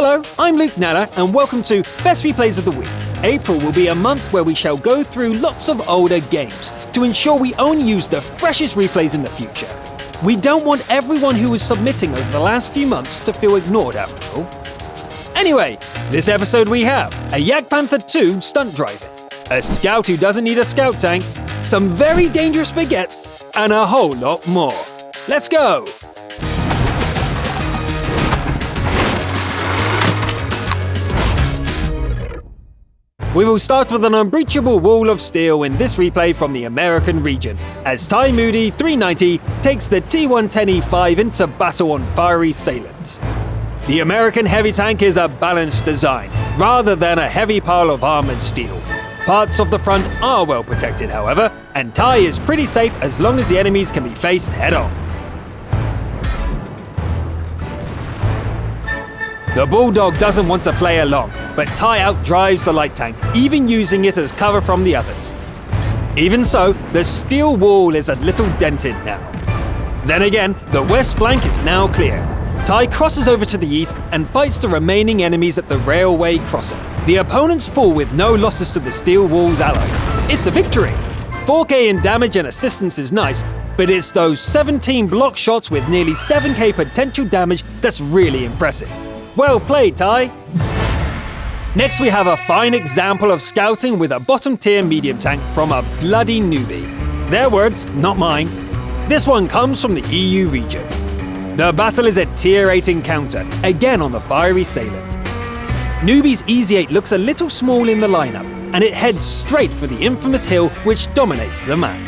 Hello, I'm Luke Nella, and welcome to Best Replays of the Week. April will be a month where we shall go through lots of older games to ensure we only use the freshest replays in the future. We don't want everyone who was submitting over the last few months to feel ignored after all. Anyway, this episode we have a Jagdpanther II stunt driving, a scout who doesn't need a scout tank, some very dangerous baguettes, and a whole lot more. Let's go! We will start with an unbreachable wall of steel in this replay from the American region, as Ty Moody 390 takes the T110E5 into battle on fiery Salient. The American heavy tank is a balanced design, rather than a heavy pile of armored steel. Parts of the front are well protected, however, and Ty is pretty safe as long as the enemies can be faced head-on. The Bulldog doesn't want to play along, but Ty outdrives the light tank, even using it as cover from the others. Even so, the steel wall is a little dented now. Then again, the west flank is now clear. Ty crosses over to the east and fights the remaining enemies at the railway crossing. The opponents fall with no losses to the steel wall's allies. It's a victory! 4k in damage and assistance is nice, but it's those 17 block shots with nearly 7k potential damage that's really impressive. Well played, Ty! Next we have a fine example of scouting with a bottom-tier medium tank from a bloody newbie. Their words, not mine. This one comes from the EU region. The battle is a tier 8 encounter, again on the fiery Salient. Newbie's Easy 8 looks a little small in the lineup, and it heads straight for the infamous hill which dominates the map.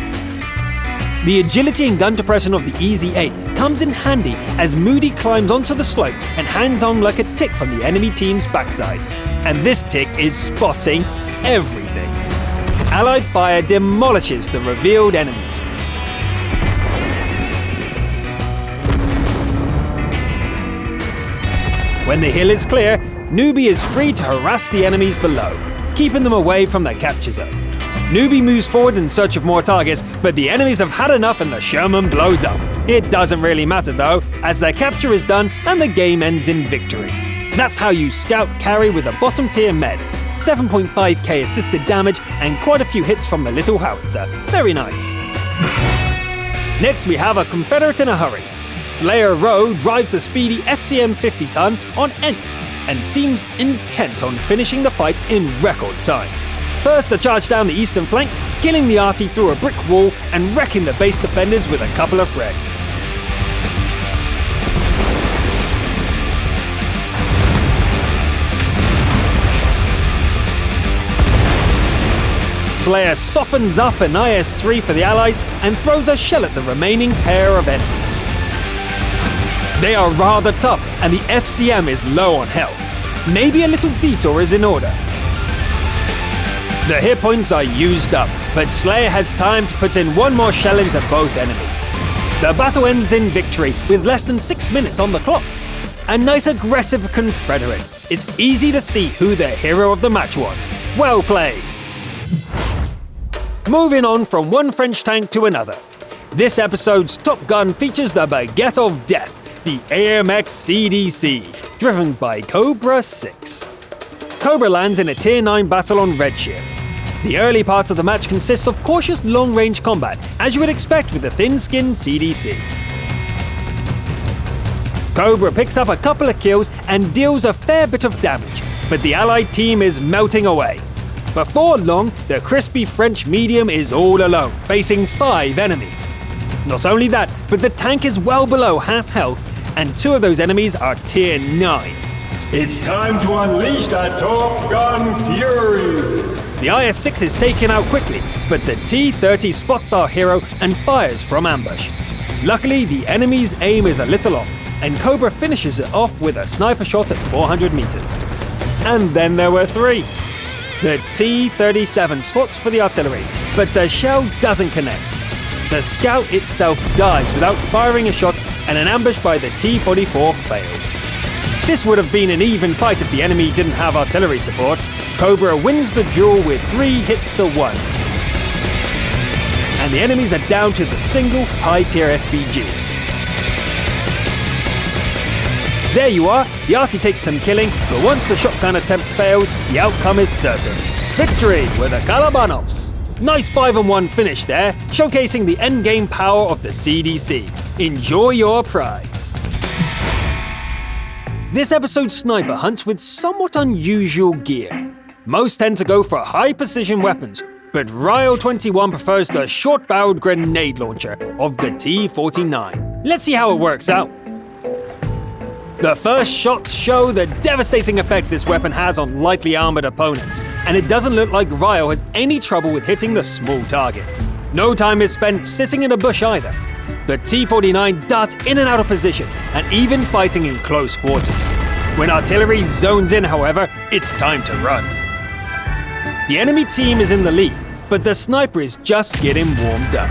The agility and gun depression of the Easy 8 comes in handy as Moody climbs onto the slope and hangs on like a tick from the enemy team's backside. And this tick is spotting everything. Allied fire demolishes the revealed enemies. When the hill is clear, Newbie is free to harass the enemies below, keeping them away from the capture zone. Newbie moves forward in search of more targets, but the enemies have had enough and the Sherman blows up. It doesn't really matter though, as their capture is done and the game ends in victory. That's how you scout carry with a bottom tier med, 7.5k assisted damage and quite a few hits from the little howitzer. Very nice. Next we have a Confederate in a hurry. Slayer Rowe drives the speedy FCM 50-ton on Ensk and seems intent on finishing the fight in record time. First, a charge down the eastern flank, killing the arty through a brick wall and wrecking the base defenders with a couple of wrecks. Slayer softens up an IS-3 for the Allies and throws a shell at the remaining pair of enemies. They are rather tough and the FCM is low on health. Maybe a little detour is in order. The hit points are used up, but Slayer has time to put in one more shell into both enemies. The battle ends in victory with less than 6 minutes on the clock. A nice aggressive Confederate. It's easy to see who the hero of the match was. Well played! Moving on from one French tank to another. This episode's Top Gun features the Baguette of Death, the AMX CDC, driven by Cobra 6. Cobra lands in a Tier 9 battle on Redshift. The early part of the match consists of cautious long-range combat, as you would expect with a thin-skinned CDC. Cobra picks up a couple of kills and deals a fair bit of damage, but the allied team is melting away. Before long, the crispy French medium is all alone, facing 5 enemies. Not only that, but the tank is well below half health, and 2 of those enemies are Tier 9. It's time to unleash that Top Gun fury! The IS-6 is taken out quickly, but the T-30 spots our hero and fires from ambush. Luckily, the enemy's aim is a little off, and Cobra finishes it off with a sniper shot at 400 meters. And then there were 3. The T-37 spots for the artillery, but the shell doesn't connect. The scout itself dies without firing a shot, and an ambush by the T-44 fails. This would have been an even fight if the enemy didn't have artillery support. Cobra wins the duel with 3 hits to 1. And the enemies are down to the single high-tier SPG. There you are, the arty takes some killing, but once the shotgun attempt fails, the outcome is certain. Victory with the Kalabanovs! Nice 5-on-1 finish there, showcasing the endgame power of the CDC. Enjoy your prize. This episode's sniper hunts with somewhat unusual gear. Most tend to go for high-precision weapons, but Ryle21 prefers the short-barreled grenade launcher of the T49. Let's see how it works out. The first shots show the devastating effect this weapon has on lightly armored opponents, and it doesn't look like Ryle has any trouble with hitting the small targets. No time is spent sitting in a bush either. The T49 darts in and out of position, and even fighting in close quarters. When artillery zones in, however, it's time to run. The enemy team is in the lead, but the sniper is just getting warmed up.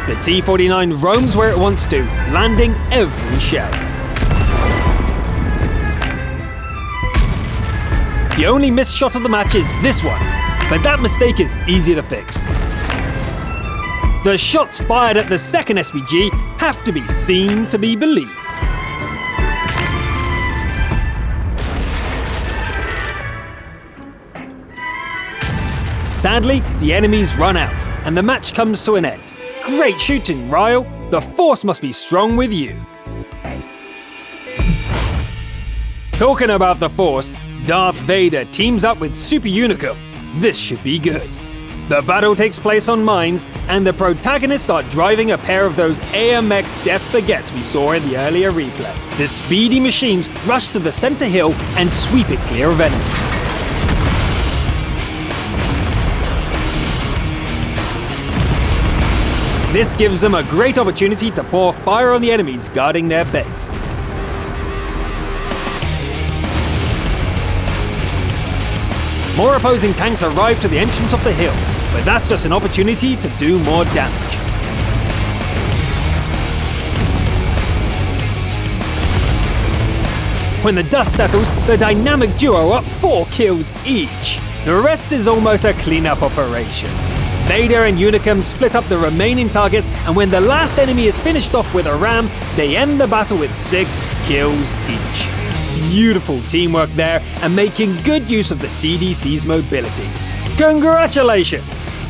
The T49 roams where it wants to, landing every shell. The only missed shot of the match is this one, but that mistake is easy to fix. The shots fired at the second SPG have to be seen to be believed. Sadly, the enemies run out, and the match comes to an end. Great shooting, Ryle. The force must be strong with you. Talking about the force, Darth Vader teams up with Super Unicum. This should be good. The battle takes place on mines, and the protagonists are driving a pair of those AMX Death Baguettes we saw in the earlier replay. The speedy machines rush to the center hill and sweep it clear of enemies. This gives them a great opportunity to pour fire on the enemies guarding their base. More opposing tanks arrive to the entrance of the hill, but that's just an opportunity to do more damage. When the dust settles, the dynamic duo are up 4 kills each. The rest is almost a cleanup operation. Vader and Unicum split up the remaining targets, and when the last enemy is finished off with a ram, they end the battle with 6 kills each. Beautiful teamwork there, and making good use of the CDC's mobility. Congratulations!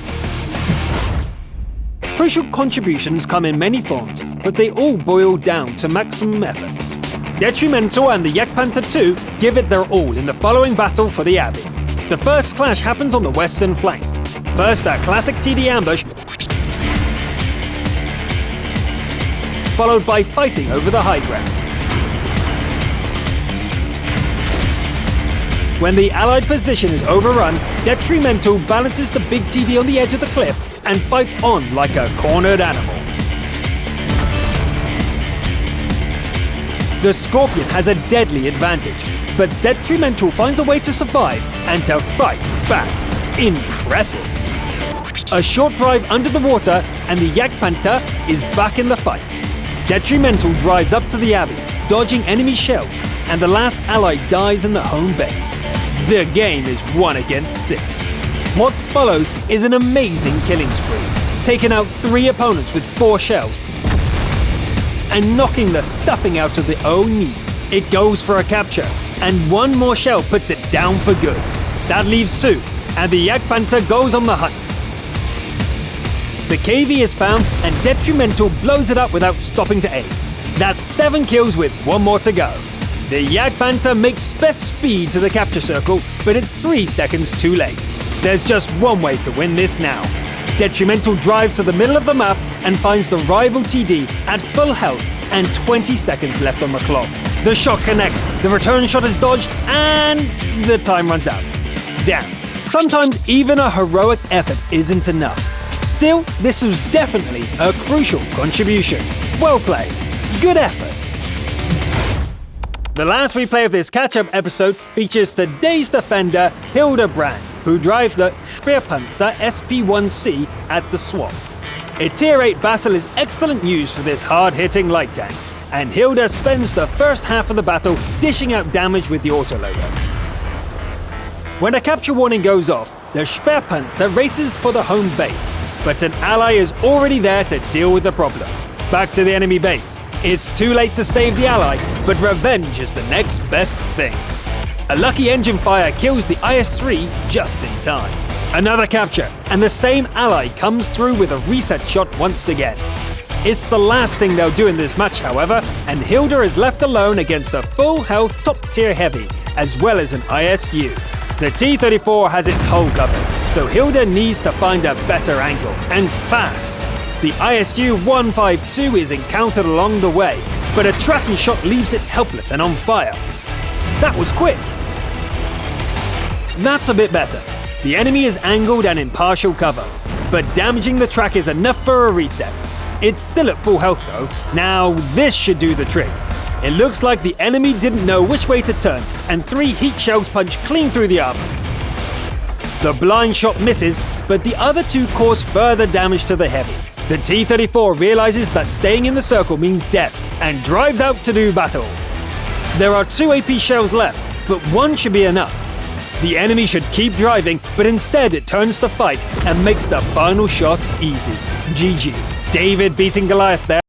Crucial contributions come in many forms, but they all boil down to maximum effort. Detrimental and the Jagdpanther II give it their all in the following battle for the Abbey. The first clash happens on the western flank. First, that classic TD ambush, followed by fighting over the high ground. When the Allied position is overrun, Detrimental balances the big TD on the edge of the cliff and fights on like a cornered animal. The Scorpion has a deadly advantage, but Detrimental finds a way to survive and to fight back. Impressive! A short drive under the water and the Jagdpanther is back in the fight. Detrimental drives up to the Abbey, dodging enemy shells, and the last ally dies in the home base. The game is 1 against 6. What follows is an amazing killing spree, taking out 3 opponents with 4 shells and knocking the stuffing out of the Oni. It goes for a capture, and 1 more shell puts it down for good. That leaves 2, and the Jagdpanther goes on the hunt. The KV is found, and Detrimental blows it up without stopping to aim. That's 7 kills with 1 more to go. The Jagdpanther makes best speed to the capture circle, but it's 3 seconds too late. There's just one way to win this now. Detrimental drives to the middle of the map and finds the rival TD at full health and 20 seconds left on the clock. The shot connects, the return shot is dodged, and the time runs out. Damn. Sometimes even a heroic effort isn't enough. Still, this was definitely a crucial contribution. Well played. Good effort. The last replay of this catch-up episode features today's defender, Hildebrand, who drives the Speerpanzer SP-1C at the swamp. A Tier 8 battle is excellent news for this hard-hitting light tank, and Hilda spends the first half of the battle dishing out damage with the autoloader. When a capture warning goes off, the Speerpanzer races for the home base, but an ally is already there to deal with the problem. back to the enemy base. It's too late to save the ally, but revenge is the next best thing. A lucky engine fire kills the IS-3 just in time. Another capture, and the same ally comes through with a reset shot once again. It's the last thing they'll do in this match, however, and Hilda is left alone against a full-health top-tier heavy, as well as an ISU. The T-34 has its hull covered, so Hilda needs to find a better angle, and fast. The ISU-152 is encountered along the way, but a tracking shot leaves it helpless and on fire. That was quick. That's a bit better. The enemy is angled and in partial cover, but damaging the track is enough for a reset. It's still at full health though. Now this should do the trick. It looks like the enemy didn't know which way to turn, and 3 heat shells punch clean through the armor. The blind shot misses, but the other 2 cause further damage to the heavy. The T-34 realizes that staying in the circle means death, and drives out to do battle. There are 2 AP shells left, but 1 should be enough. The enemy should keep driving, but instead it turns to fight and makes the final shot easy. GG. David beating Goliath there.